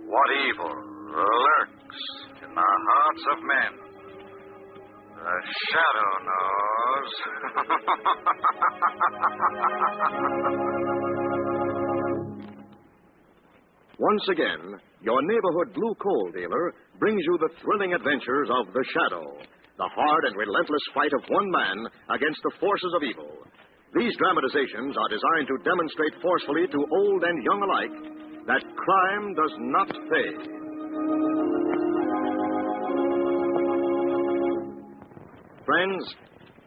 What evil lurks in the hearts of men? The shadow knows. Once again, your neighborhood blue coal dealer brings you the thrilling adventures of The Shadow, the hard and relentless fight of one man against the forces of evil. These dramatizations are designed to demonstrate forcefully to old and young alike that crime does not pay. Friends,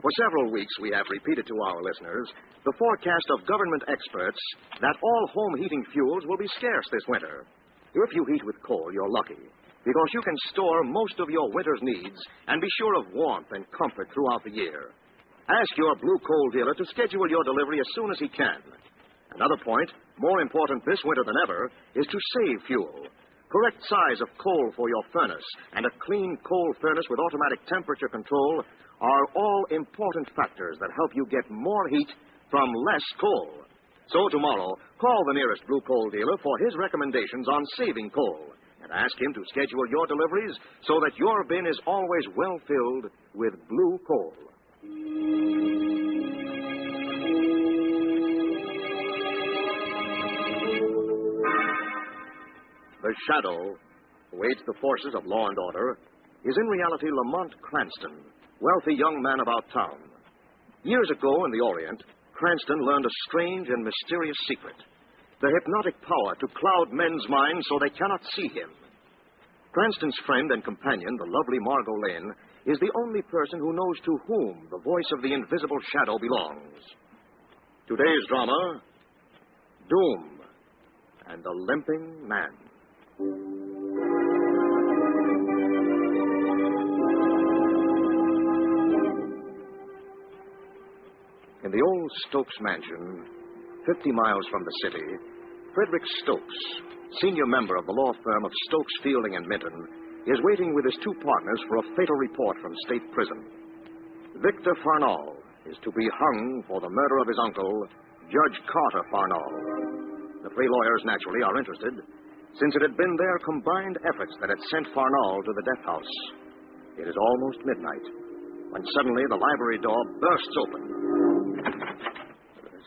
for several weeks we have repeated to our listeners the forecast of government experts that all home heating fuels will be scarce this winter. If you heat with coal, you're lucky, because you can store most of your winter's needs and be sure of warmth and comfort throughout the year. Ask your blue coal dealer to schedule your delivery as soon as he can. Another point, more important this winter than ever, is to save fuel. Correct size of coal for your furnace and a clean coal furnace with automatic temperature control are all important factors that help you get more heat from less coal. So tomorrow, call the nearest blue coal dealer for his recommendations on saving coal and ask him to schedule your deliveries so that your bin is always well filled with blue coal. The Shadow, who aids the forces of law and order, is in reality Lamont Cranston, wealthy young man about town. Years ago in the Orient, Cranston learned a strange and mysterious secret, the hypnotic power to cloud men's minds so they cannot see him. Cranston's friend and companion, the lovely Margot Lane, is the only person who knows to whom the voice of the invisible shadow belongs. Today's drama, Doom and the Limping Man. In the old Stokes mansion, 50 miles from the city, Frederick Stokes, senior member of the law firm of Stokes, Fielding and Minton, is waiting with his two partners for a fatal report from state prison. Victor Farnall is to be hung for the murder of his uncle, Judge Carter Farnall. The three lawyers, naturally, are interested, since it had been their combined efforts that had sent Farnall to the death house. It is almost midnight, when suddenly the library door bursts open.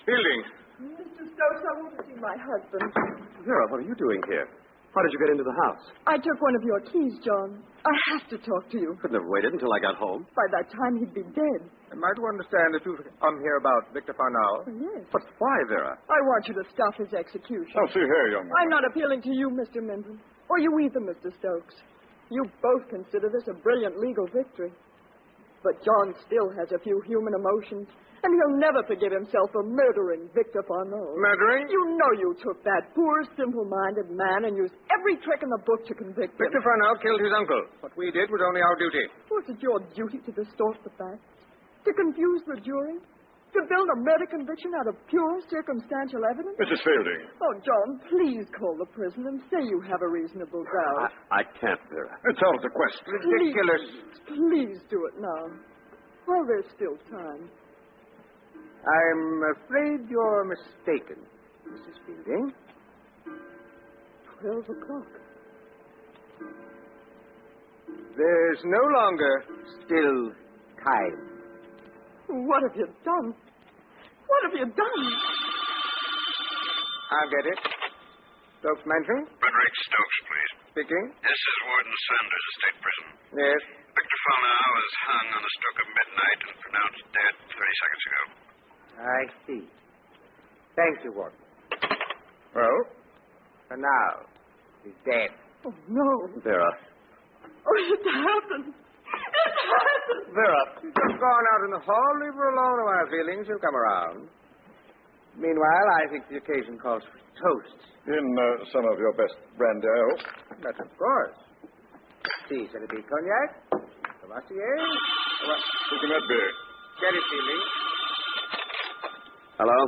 Fielding. Mr. Stokes, I want to see my husband. Vera, what are you doing here? How did you get into the house? I took one of your keys, John. I have to talk to you. Couldn't have waited until I got home. By that time, he'd be dead. Am I to understand that you've come here about Victor Farnall? Yes. But why, Vera? I want you to stop his execution. Oh, see here, young man. I'm not appealing to you, Mr. Minton, or you either, Mr. Stokes. You both consider this a brilliant legal victory. But John still has a few human emotions, and he'll never forgive himself for murdering Victor Farnall. Murdering? You know you took that poor, simple-minded man and used every trick in the book to convict him. Victor Farnall killed his uncle. What we did was only our duty. Was it your duty to distort the facts? To confuse the jury? To build a murder conviction out of pure circumstantial evidence? Mrs. Fielding. Oh, John, please call the prison and say you have a reasonable doubt. I can't, Vera. It's out of the question. Ridiculous. Please do it now. While there's still time. I'm afraid you're mistaken, Mrs. Fielding. 12 o'clock. There's no longer still time. What have you done? What have you done? I'll get it. Stokes Mansion? Frederick Stokes, please. Speaking. This is Warden Sanders of State Prison. Yes. Victor Farnall was hung on the stroke of midnight and pronounced dead 30 seconds ago. I see. Thank you, Warden. Well? For now, he's dead. Oh, no. Vera. Oh, it happened. It happened. Vera. She's just gone out in the hall. Leave her alone a while, Feelings. She'll come around. Meanwhile, I think the occasion calls for toast. In some of your best brandy, I hope. But of course. See, shall it be cognac? Cavassier? Who can that be? Sherry Fielding. Hello?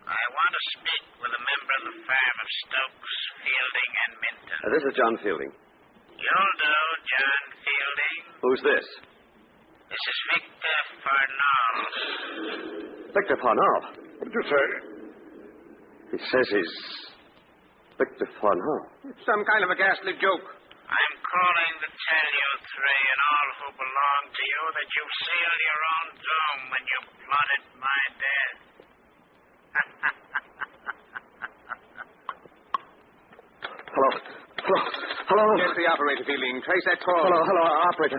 I want to speak with a member of the firm of Stokes, Fielding, and Minton. This is John Fielding. You'll do, John Fielding. Who's this? This is Victor Farnall. Victor Farnall. What did you say? He says he's Victor Farnall. It's some kind of a ghastly joke. I'm calling to tell you three and all who belong to you that you sealed your own doom when you plotted my death. Hello? Hello? Hello? Get the operator, Fielding. Trace that call. Hello, operator.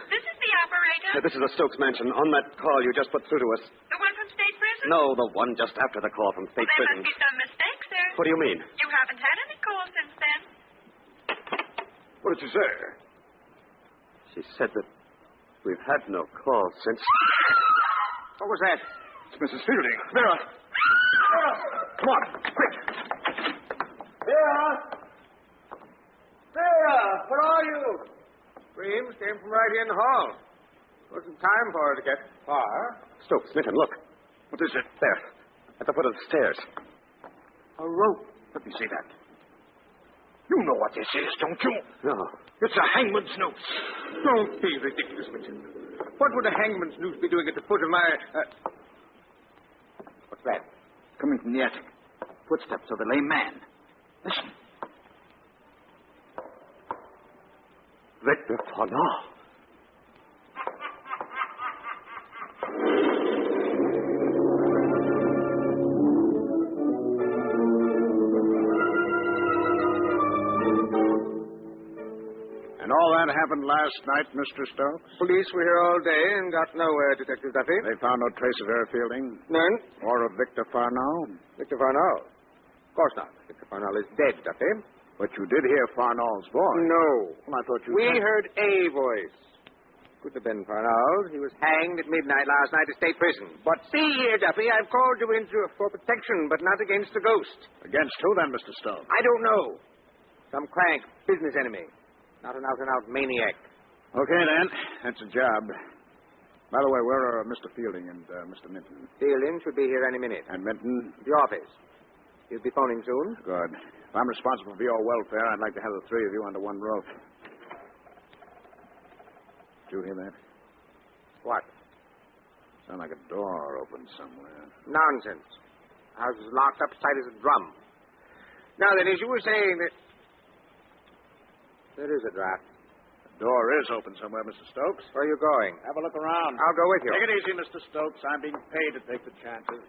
This is the operator. This is the Stokes mansion. On that call you just put through to us. The one from state prison? No, the one just after the call from state There prison. must be some mistake, sir. What do you mean? You haven't had any calls since then. What did you say? She said that we've had no call since... What was that? It's Mrs. Fielding. Vera! Come on, quick. Vera! Vera! Where are you? Screams came from right here in the hall. Wasn't time for her to get far. Stokes, Minton, look. What is it? There, at the foot of the stairs. A rope. Let me see that. You know what this is, don't you? No. It's a hangman's noose. Don't be ridiculous, Mitchell. What would a hangman's noose be doing at the foot of my... What's that? Coming from the attic. Footsteps of a lame man. Listen. Victor Farnall. And all that happened last night, Mr. Stokes? Police were here all day and got nowhere, Detective Duffy. They found no trace of Vera Fielding? None. Or of Victor Farnall? Victor Farnall. Of course not. Victor Farnall is dead, Duffy. But you did hear Farnall's voice. No. Well, I thought you... We heard a voice. Could have been Farnall's. He was hanged at midnight last night at state prison. But see here, Duffy, I've called you in for protection, but not against a ghost. Against who then, Mr. Stokes? I don't know. Some crank, business enemy. Not an out-and-out maniac. Okay, then. That's a job. By the way, where are Mr. Fielding and Mr. Minton? Fielding should be here any minute. And Minton? The office. He'll be phoning soon. Good. If I'm responsible for your welfare, I'd like to have the three of you under one roof. Did you hear that? What? Sound like a door opened somewhere. Nonsense. The house is locked up tight as a drum. Now then, as you were saying that... There is a draft. The door is open somewhere, Mr. Stokes. Where are you going? Have a look around. I'll go with you. Take it easy, Mr. Stokes. I'm being paid to take the chances.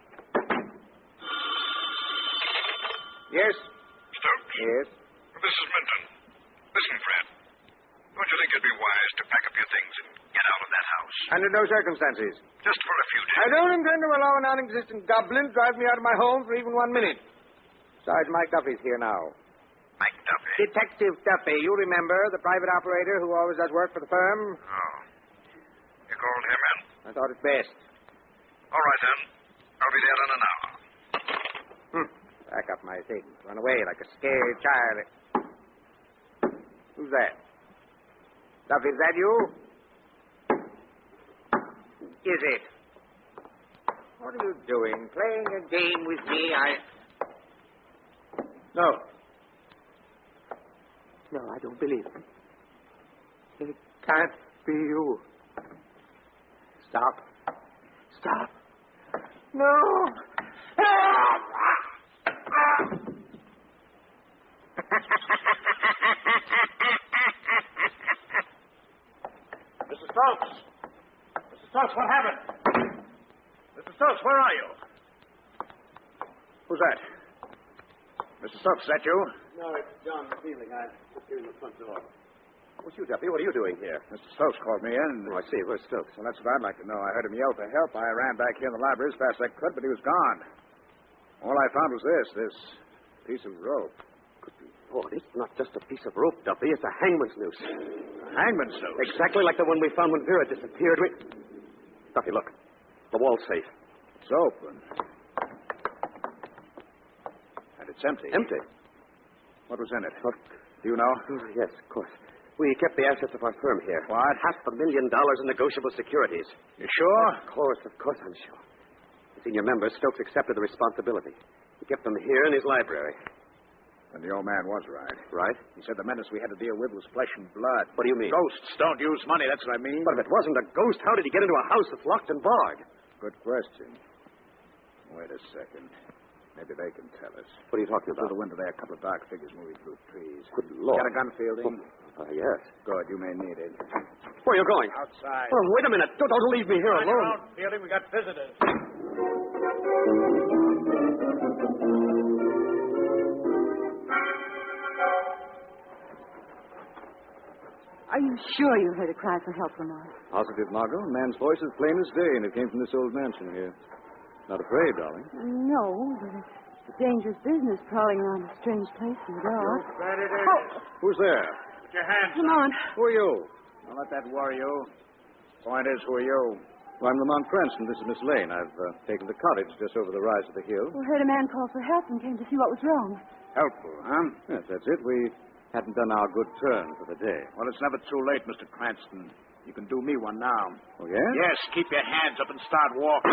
Yes? Stokes? Yes? This is Minton. Listen, Fred. Don't you think it'd be wise to pack up your things and get out of that house? Under no circumstances. Just for a few days. I don't intend to allow a non-existent goblin to drive me out of my home for even 1 minute. Besides, Mike Duffy's here now. Mike Duffy? Detective Duffy. You remember, the private operator who always does work for the firm? Oh. You called him in? I thought it best. All right, then. I'll be there in an hour. Back up my things. Run away like a scared child. Who's that? Duffy, is that you? Is it? What are you doing? Playing a game with me? No. No, I don't believe it. It can't be you. Stop. Stop. No. Mr. Stokes! Mr. Stokes, what happened? Mr. Stokes, where are you? Who's that? Mr. Stokes, is that you? No, it's John Fielding. I put you in the front door. What's you, Duffy? What are you doing here? Mr. Stokes called me in. Oh, I see. Where's Stokes? Well, that's what I'd like to know. I heard him yell for help. I ran back here in the library as fast as I could, but he was gone. All I found was this piece of rope. Good Lord, it's not just a piece of rope, Duffy. It's a hangman's noose. A hangman's noose? Exactly like the one we found when Vera disappeared. Duffy, look. The wall safe. It's open. It's empty. Empty? What was in it? What? Do you know? Oh, yes, of course. We kept the assets of our firm here. What? $500,000 in negotiable securities. You sure? Of course I'm sure. The senior member, Stokes, accepted the responsibility. He kept them here in his library. And the old man was right. Right? He said the menace we had to deal with was flesh and blood. What do you mean? Ghosts don't use money, that's what I mean. But if it wasn't a ghost, how did he get into a house that's locked and barred? Good question. Wait a second. Maybe they can tell us. What are you talking Through about? the window there, a couple of dark figures moving through trees. Good Lord. Got a gun, Fielding? Yes. Good, you may need it. Where are you going? Outside. Oh, wait a minute. Don't leave me here On your alone. own, Fielding, we got visitors. Are you sure you heard a cry for help, Lamont? Positive, Margot. A man's voice is plain as day, and it came from this old mansion here. Not afraid, darling. No, but it's a dangerous business prowling around a strange place in the dark. Bet it is. Who's there? Put your hands Lamont, Who are you? Don't let that worry you. Point is, who are you? Well, I'm Lamont Cranston. This is Miss Lane. I've taken the cottage just over the rise of the hill. we heard a man call for help and came to see what was wrong. Helpful, huh? Yes, that's it. We hadn't done our good turn for the day. Well, it's never too late, Mr. Cranston. You can do me one now. Oh, yeah? Yes, keep your hands up and start walking.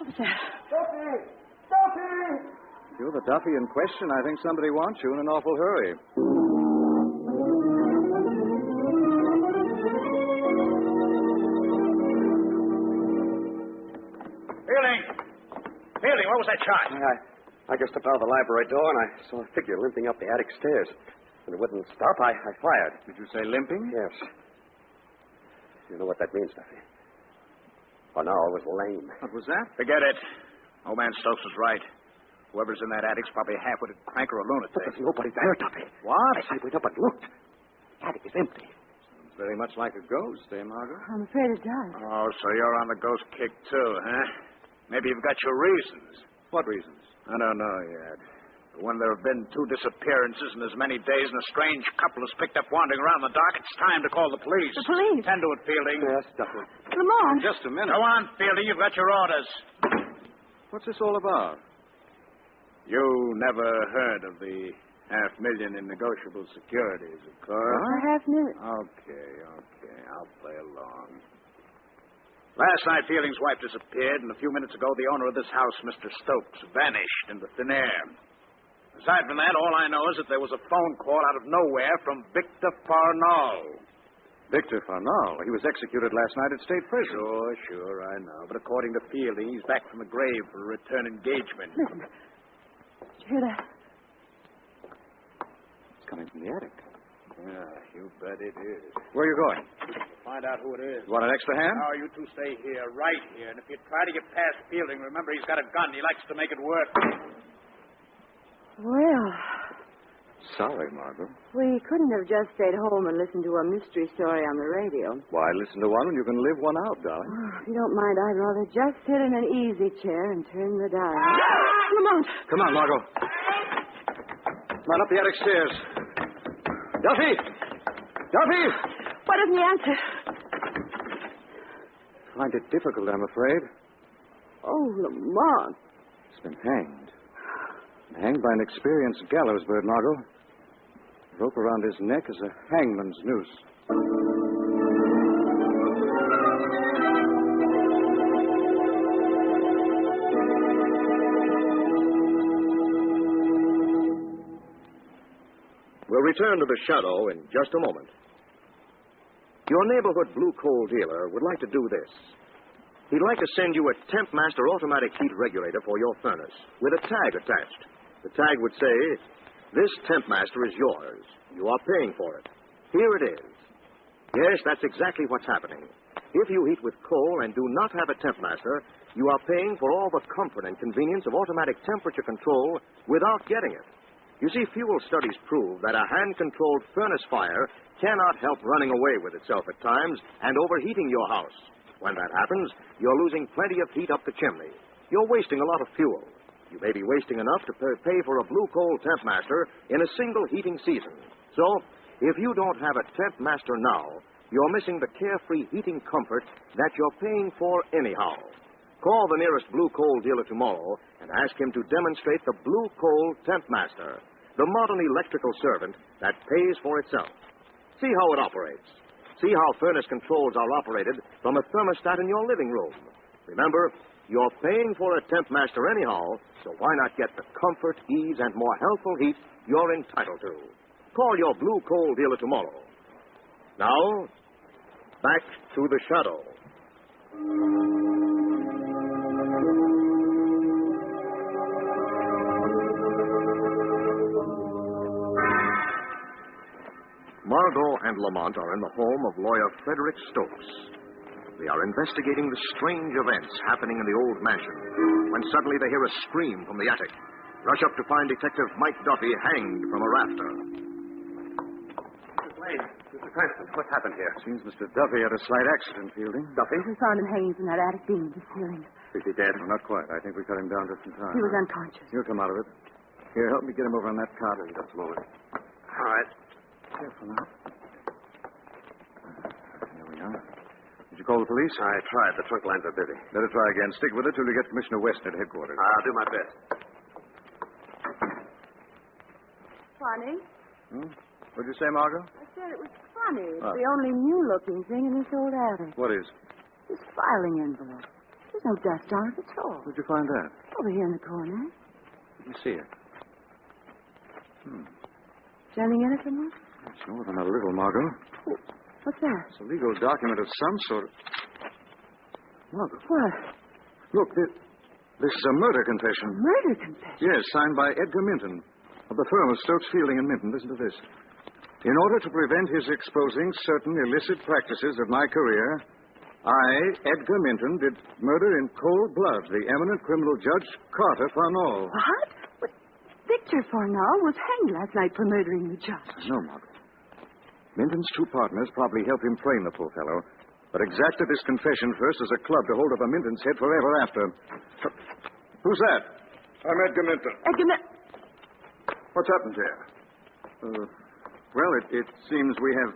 What was that? If you're the Duffy in question, I think somebody wants you in an awful hurry. Fielding, what was that shot? I just stepped out of the library door and I saw a figure limping up the attic stairs. When it wouldn't stop, I fired. Did you say limping? Yes. You know what that means, Duffy. Arnall was lame. What was that? Forget it. Old man Stokes was right. Whoever's in that attic's probably a half-witted crank or a But lunatic. there's nobody there, Duffy. What? I went up and looked. The attic is empty. Sounds very much like a ghost, eh, Margot? I'm afraid it does. Oh, so you're on the ghost kick, too, huh? Maybe you've got your reasons. What reasons? I don't know yet. But when there have been 2 disappearances in as many days and a strange couple is picked up wandering around the dock, it's time to call the police. The police? Tend to it, Fielding. Yes, Duffy. Lamont! Just a minute. Go on, Fielding. You've got your orders. What's this all about? You never heard of the $500,000 in negotiable securities, of course. A $500,000. Okay. I'll play along. Last night, Fielding's wife disappeared, and a few minutes ago, the owner of this house, Mr. Stokes, vanished into thin air. Aside from that, all I know is that there was a phone call out of nowhere from Victor Farnall. Victor Farnall. He was executed last night at state prison. Sure, I know. But according to Fielding, he's back from the grave for a return engagement. Listen. Did you hear that? It's coming from the attic. Yeah, you bet it is. Where are you going? Find out who it is. You want an extra hand? Oh, you two stay here, right here. And if you try to get past Fielding, remember he's got a gun. He likes to make it work. Well, Sorry, Margot. we couldn't have just stayed home and listened to a mystery story on the radio. Why listen to one when you can live one out, darling? Oh, if you don't mind, I'd rather just sit in an easy chair and turn the dial. Lamont! Come on, Margot. Come on up the attic stairs. Duffy! Duffy! Why doesn't he answer? Find it difficult, I'm afraid. Oh, Lamont. He's been hanged. Hanged by an experienced gallows bird, Margot. The rope around his neck is a hangman's noose. We'll return to the shadow in just a moment. Your neighborhood blue coal dealer would like to do this. He'd like to send you a Tempmaster automatic heat regulator for your furnace with a tag attached. The tag would say, "This Tempmaster is yours. You are paying for it. Here it is." Yes, that's exactly what's happening. If you heat with coal and do not have a Tempmaster, you are paying for all the comfort and convenience of automatic temperature control without getting it. You see, fuel studies prove that a hand-controlled furnace fire cannot help running away with itself at times and overheating your house. When that happens, you're losing plenty of heat up the chimney. You're wasting a lot of fuel. You may be wasting enough to pay for a blue coal Tempmaster in a single heating season. So, if you don't have a Tempmaster now, you're missing the carefree heating comfort that you're paying for anyhow. Call the nearest blue coal dealer tomorrow and ask him to demonstrate the Blue Coal Temp Master, the modern electrical servant that pays for itself. See how it operates. See how furnace controls are operated from a thermostat in your living room. Remember, you're paying for a Temp Master anyhow, so why not get the comfort, ease, and more healthful heat you're entitled to? Call your blue coal dealer tomorrow. Now, back to the shadow. Margot and Lamont are in the home of lawyer Frederick Stokes. They are investigating the strange events happening in the old mansion when suddenly they hear a scream from the attic. Rush up to find Detective Mike Duffy hanged from a rafter. Mrs. Lane, Mr. Cranston, what's happened here? Seems Mr. Duffy had a slight accident, Fielding. Duffy? We found him hanging from that attic beam in the ceiling. Is he dead? Well, not quite. I think we cut him down just in time. He was unconscious. He'll come out of it. Here, help me get him over on that cot. Just a moment. All right. Careful now. There we are. Did you call the police? I tried. The trunk lines are busy. Better try again. Stick with it till you get Commissioner West at headquarters. I'll do my best. Funny? What'd you say, Margot? I said it was funny. It's Ah. the only new-looking thing in this old attic. What is? This filing envelope. There's no dust on it at all. Where'd you find that? Over here in the corner. Let me see it. Is there anything in it, Lamont? It's more than a little, Margot. What's that? It's a legal document of some sort. Margot, What? look, this is a murder confession. Murder confession? Yes, signed by Edgar Minton of the firm of Stokes, Fielding, and Minton. Listen to this. In order to prevent his exposing certain illicit practices of my career, I, Edgar Minton, did murder in cold blood the eminent criminal judge Carter Farnall. What? But Victor Farnall was hanged last night for murdering the judge. No, Margaret. Minton's two partners probably helped him frame the poor fellow, but exacted this confession first as a club to hold over Minton's head forever after. Who's that? I'm Edgar Minton. What's happened here? Well, it seems we have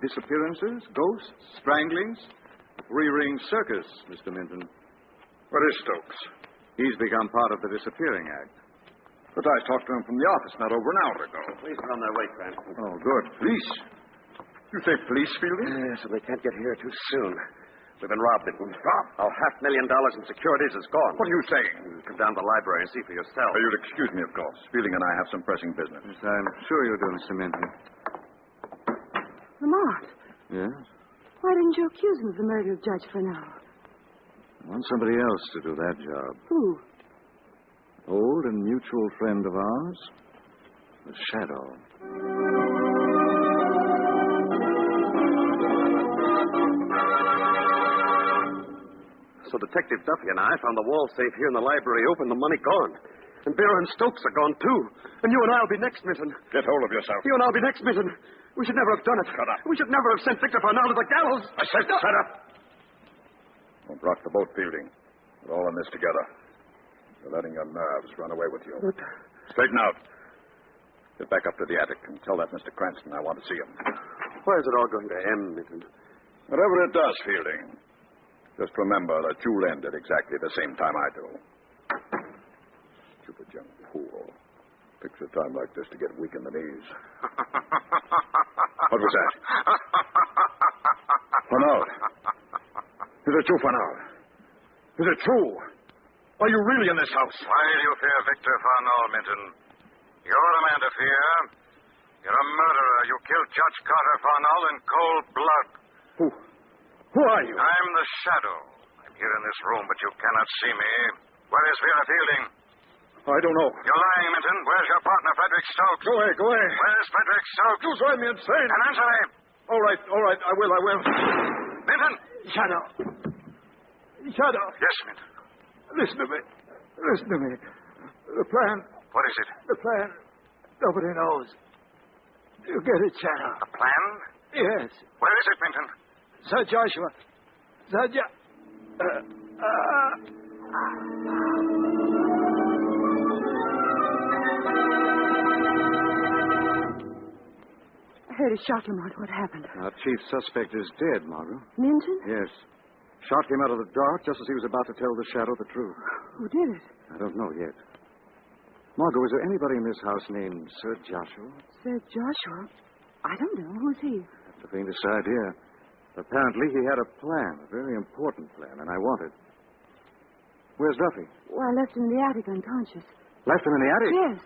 disappearances, ghosts, stranglings, three-ring circus, Mr. Minton. Where is Stokes? He's become part of the disappearing act. But I talked to him from the office not over an hour ago. Police are on their way, Cranston. Oh, good. Police? You say police, Fielding? Yes, so they can't get here too soon. We've been robbed, Minton. Robbed? Our $500,000 in securities is gone. What are you saying? Come down to the library and see for yourself. You'll excuse me, of course. Fielding and I have some pressing business. Yes, I'm sure you do, Mr. Minton. Lamont, Yes? why didn't you accuse him of the murder of Judge Farnall? I want somebody else to do that job. Who? Old and mutual friend of ours, the Shadow. So Detective Duffy and I found the wall safe here in the library open, the money gone. And Bear and Stokes are gone, too. And you and I will be next, Minton. Get hold of yourself. You and I will be next, Minton. We should never have done it. Shut up. We should never have sent Victor Farnall to the gallows. I said shut up. Don't rock the boat, Fielding. We're all in this together. You're letting your nerves run away with you. But Straighten out. Get back up to the attic and tell that Mr. Cranston I want to see him. where is it all going to end, Minton? Whatever it does, Fielding, just remember that you'll end at exactly the same time I do. Stupid young fool. Picks a time like this to get weak in the knees. What was that? Farnall. Is it true, Farnall? Is it true? Are you really in this house? Why do you fear Victor Farnall, Minton? You're the man to fear. You're a murderer. You killed Judge Carter Farnall in cold blood. Who are you? I'm the Shadow. I'm here in this room, but you cannot see me. Where is Vera Fielding? I don't know. You're lying, Minton. Where's your partner, Frederick Stokes? Go away, go away. Where's Frederick Stokes? You drive me insane. And answer me. All right, I will. Minton! Shadow. Shadow. Yes, Minton. Listen to me. Listen to me. The plan. What is it? The plan. Nobody knows. You get it, Shadow. A plan? Yes. Where is it, Minton? Sir Joshua. I heard a shot, Lamont. What happened? Our chief suspect is dead, Margot. Minton? Yes. Shot came out of the dark just as he was about to tell the shadow the truth. Who did it? I don't know yet. Margot, is there anybody in this house named Sir Joshua? Sir Joshua? I don't know. Who's he? Not the faintest idea. Apparently, he had a plan, a very important plan, and I want it. Where's Duffy? Well, I left him in the attic unconscious. Left him in the attic? Yes.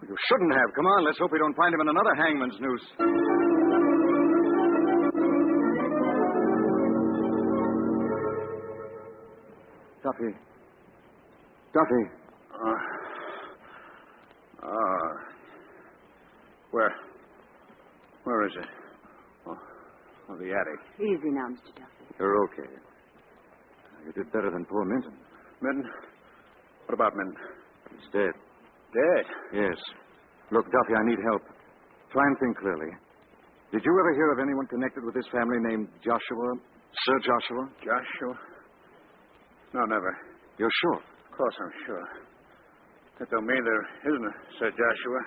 Well, you shouldn't have. Come on, let's hope we don't find him in another hangman's noose. Duffy. Duffy. Where is it? Oh, the attic. Easy now, Mr. Duffy. You're okay. You did better than poor Minton. Minton? What about Minton? He's dead. Dead? Yes. Look, Duffy, I need help. Try and think clearly. Did you ever hear of anyone connected with this family named Joshua? Sir Joshua? Joshua? No, never. You're sure? Of course I'm sure. That don't mean there isn't a Sir Joshua.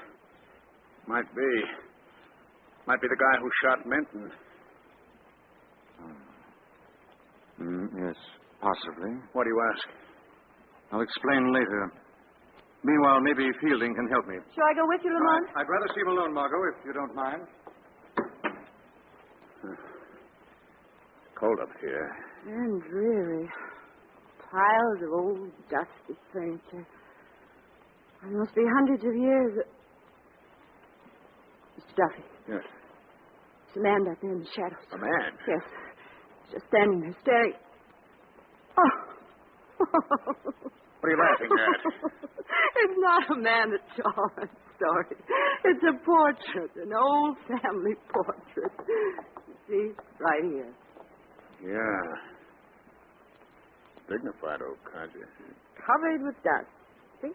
Might be. Might be the guy who shot Minton. Yes, possibly. What do you ask? I'll explain later. Meanwhile, maybe Fielding can help me. Shall I go with you, Lamont? I'd rather see him alone, Margot, if you don't mind. Cold up here. And dreary. Piles of old, dusty furniture. There must be hundreds of years. Mr. Duffy. Yes. There's a man back there in the shadows. A man? Yes. He's just standing there staring. Oh. What are you laughing at? It's not a man at all. I'm sorry. It's a portrait, an old family portrait. See, right here. Yeah. Dignified old codger. Covered with dust. See?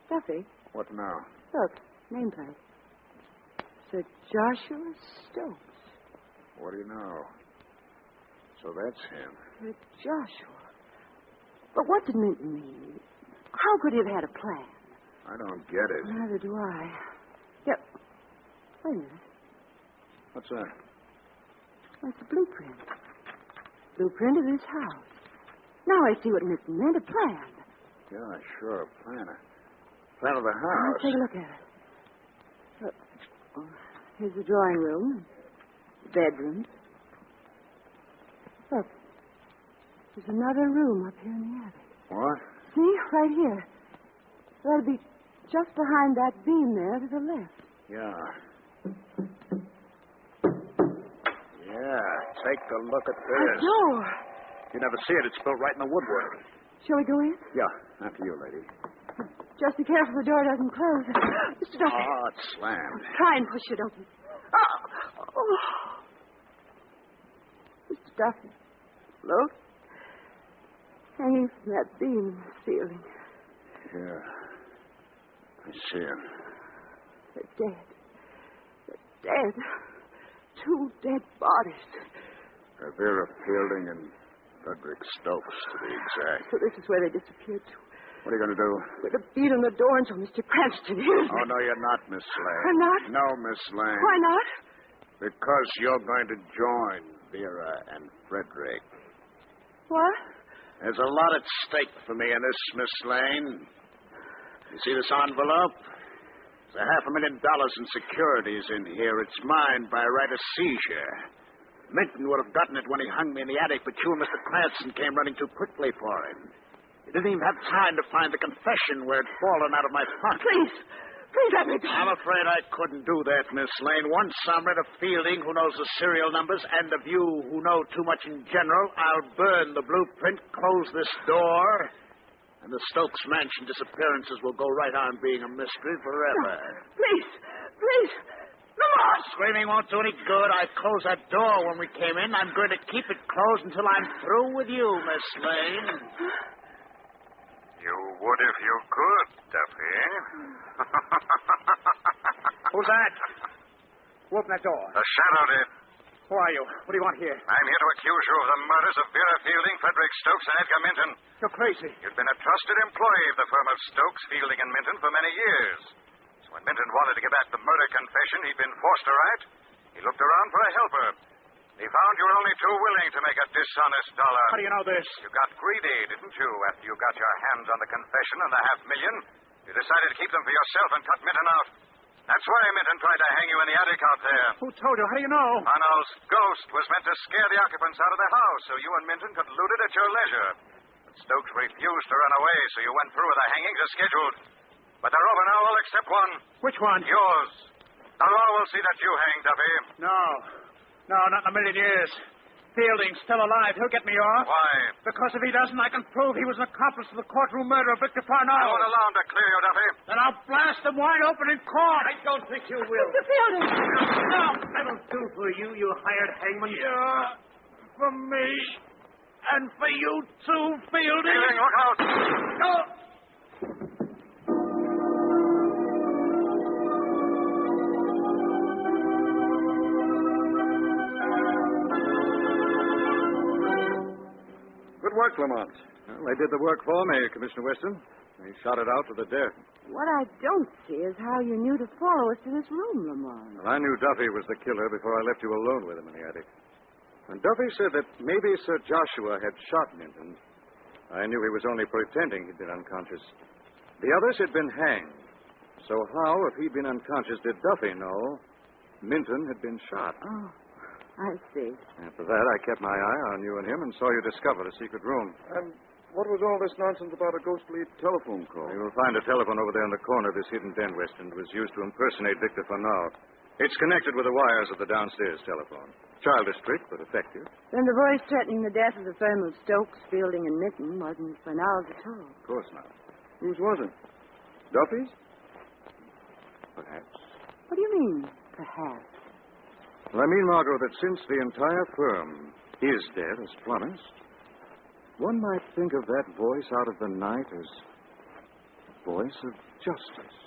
Duffy, What now? look, nameplate. Sir Joshua Stokes. What do you know? So that's him. Sir Joshua. But what did Minton mean? How could he have had a plan? I don't get it. Neither do I. Yep. Wait a minute. What's that? That's the blueprint. Blueprint of this house. Now I see what Minton meant, a plan. Yeah, sure, a plan. A plan of the Let's house. take a look at it. Look. Oh, here's the drawing room. The bedrooms. Look. There's another room up here in the attic. What? See? Right here. That'll be just behind that beam there to the left. Yeah. Yeah, take a look at A this. door. You never see it. It's built right in the woodwork. Shall we go in? Yeah, after you, lady. Just be careful the door doesn't close. Mr. Duffy. Oh, it's slammed. Try and push it open. Oh. Mr. Duffy, look. Hanging from that beam in the ceiling. Yeah. I see him. They're dead. They're dead. 2 dead bodies. Vera Fielding and Frederick Stokes, to be exact. So this is where they disappeared to. What are you going to do? We're to beat on the door until Mr. Cranston hears me. Oh, no, you're not, Miss Lane. I'm not? No, Miss Lane. Why not? Because you're going to join Vera and Frederick. What? There's a lot at stake for me in this, Miss Lane. You see this envelope? There's $500,000 in securities in here. It's mine by right of seizure. Minton would have gotten it when he hung me in the attic, but you and Mr. Cranston came running too quickly for him. You didn't even have time to find the confession where it'd fallen out of my pocket. Please let me go. I'm afraid I couldn't do that, Miss Lane. Once I'm rid of Fielding, who knows the serial numbers, and of you, who know too much in general, I'll burn the blueprint, close this door, and the Stokes Mansion disappearances will go right on being a mystery forever. Please. Lamont! Screaming won't do any good. I closed that door when we came in. I'm going to keep it closed until I'm through with you, Miss Lane. You would if you could, Duffy. Who's that? Who opened that door? The shadow did. Who are you? What do you want here? I'm here to accuse you of the murders of Vera Fielding, Frederick Stokes, and Edgar Minton. You're crazy. You've been a trusted employee of the firm of Stokes, Fielding, and Minton for many years. So when Minton wanted to get back the murder confession he'd been forced to write, he looked around for a helper. He found you were only too willing to make a dishonest dollar. How do you know this? You got greedy, didn't you? After you got your hands on the confession and the $500,000, you decided to keep them for yourself and cut Minton out. That's why Minton tried to hang you in the attic out there. Who told you? How do you know? Arnold's ghost was meant to scare the occupants out of the house so you and Minton could loot it at your leisure. But Stokes refused to run away, so you went through with the hangings as scheduled. But they're over now, all except one. Which one? Yours. The law will see that you hang, Duffy. No. No, not in a million years. Fielding's still alive. He'll get me off. Why? Because if he doesn't, I can prove he was an accomplice to the courtroom murder of Victor I Farnell. won't allow him to clear you, Duffy. Then I'll blast him wide open in court. I don't think you will. Mr. Fielding! No. That'll do for you, you hired hangman. Yeah, for me. And for you too, Fielding. Fielding, look out. No. Good work, Lamont. Well, they did the work for me, Commissioner Weston. They shot it out to the death. What I don't see is how you knew to follow us to this room, Lamont. Well, I knew Duffy was the killer before I left you alone with him in the attic. When Duffy said that maybe Sir Joshua had shot Minton, I knew he was only pretending he'd been unconscious. The others had been hanged. So how, if he'd been unconscious, did Duffy know Minton had been shot? Oh, I see. After that, I kept my eye on you and him and saw you discover the secret room. And what was all this nonsense about a ghostly telephone call? You will find a telephone over there in the corner of this hidden den, Weston. It was used to impersonate Victor Farnell. It's connected with the wires of the downstairs telephone. Childish trick, but effective. Then the voice threatening the death of the firm of Stokes, Fielding, and Minton wasn't Farnell's at all. Of course not. Whose was it? Duffy's? Perhaps. What do you mean, perhaps? Well, I mean, Margot, that since the entire firm is dead, as promised, one might think of that voice out of the night as the voice of justice.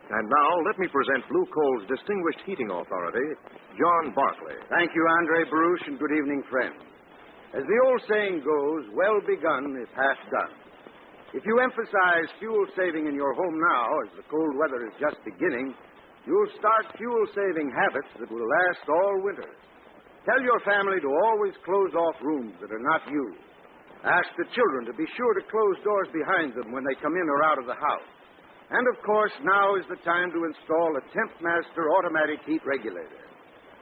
And now, let me present Blue Coal's distinguished heating authority, John Barclay. Thank you, Andre Baruch, and good evening, friends. As the old saying goes, well begun is half done. If you emphasize fuel saving in your home now, as the cold weather is just beginning, you'll start fuel-saving habits that will last all winter. Tell your family to always close off rooms that are not used. Ask the children to be sure to close doors behind them when they come in or out of the house. And, of course, now is the time to install a TempMaster automatic heat regulator.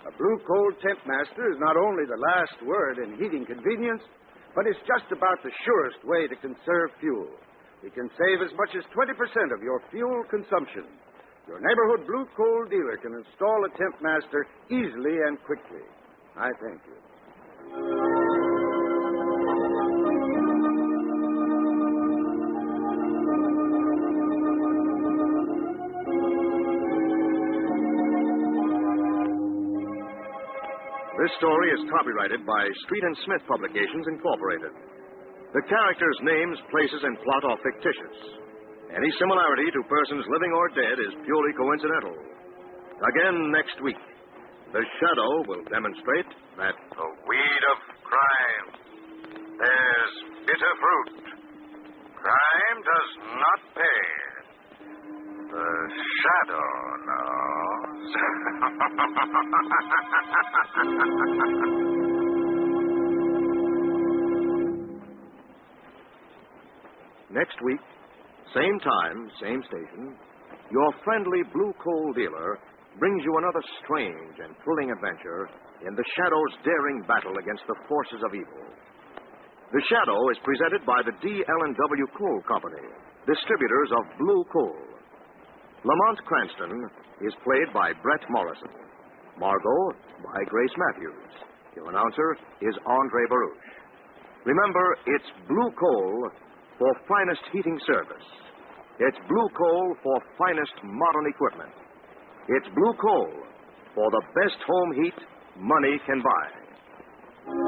A Blue Coal TempMaster is not only the last word in heating convenience, but it's just about the surest way to conserve fuel. It can save as much as 20% of your fuel consumption. Your neighborhood Blue Coal dealer can install a TempMaster easily and quickly. I thank you. This story is copyrighted by Street and Smith Publications, Incorporated. The characters' names, places, and plot are fictitious. Any similarity to persons living or dead is purely coincidental. Again next week, the shadow will demonstrate that The weed of crime bears bitter fruit. Crime does not pay. The shadow knows. next week, same time, same station, your friendly Blue Coal dealer brings you another strange and thrilling adventure in the Shadow's daring battle against the forces of evil. The Shadow is presented by the D.L.&W. Coal Company, distributors of Blue Coal. Lamont Cranston is played by Brett Morrison. Margot by Grace Matthews. Your announcer is Andre Baruch. Remember, it's Blue Coal for finest heating service. It's Blue Coal for finest modern equipment. It's Blue Coal for the best home heat money can buy.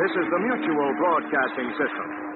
This is the Mutual Broadcasting System.